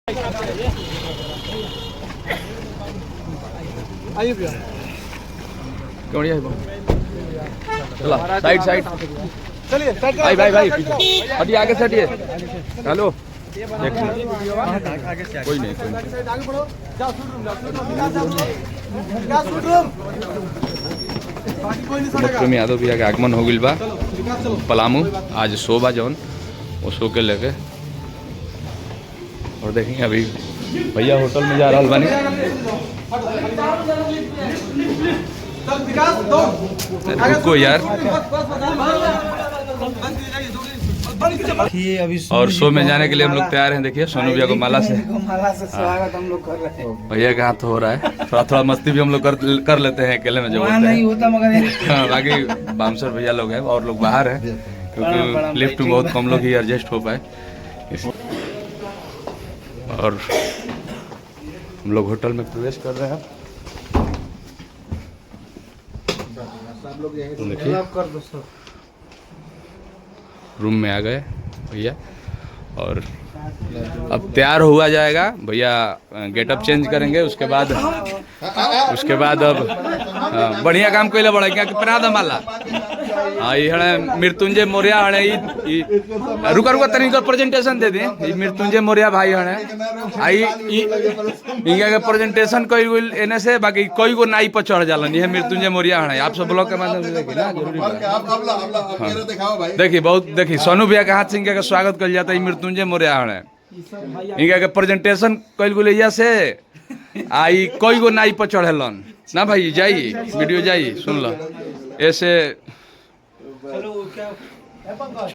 आइए भैया क्यों नहीं आई चला साइड साइड चलिए भाई भाई भाई हटिए आगे से हटिए हेलो कोई नहीं आगे बढ़ो जाओ शूट रूम बाकी कोई नहीं सड़ेगा। विक्रम यादव भैया के आगमन हो गइल बा पलामू आज शो बा जौन वो शो के लेके और देखेंगे अभी भैया होटल में जा रहा बानी रुको यार और शो में जाने के लिए हम लोग तैयार हैं। देखिए सोनू भैया को माला से स्वागत हम लोग कर रहे हैं। भैया का हाथ हो रहा है थोड़ा थोड़ा मस्ती भी हम लोग कर लेते हैं अकेले में जो होता नहीं है। होता मगर हाँ, बाकी बाउंसर भैया लोग हैं और लोग बाहर हैं क्योंकि लिफ्ट में बहुत कम लोग ही एडजस्ट हो पाए और हम लोग होटल में प्रवेश कर रहे हैं। देखिए रूम में आ गए भैया और अब तैयार हुआ जाएगा। भैया गेटअप चेंज करेंगे उसके बाद अब बढ़िया काम कैले बड़ा क्या पना दमाला हाँ ये हणे मृत्युंजय मौर्य हणे रुका तनी का प्रेजेंटेशन दे दी मृत्युंजय मौर्य भाई हणे आई इनका के प्रेजेंटेशन कोई एने से बाकी कोई को नाई पर चढ़ जालन ये मृत्युंजय मौर्य हणे आप सब ब्लॉग के माध्यम से देखिए ना जरूरी देखिए बहुत देखिए सोनू भैया के हाथ से इनका स्वागत कर जाता है मृत्युंजय मौर्य हणे इनका के प्रेजेंटेशन कोई गुलैया से आई कोई को नाई पर चढ़ेलन ना भाई जाइए वीडियो जाइए सुन लो ऐसे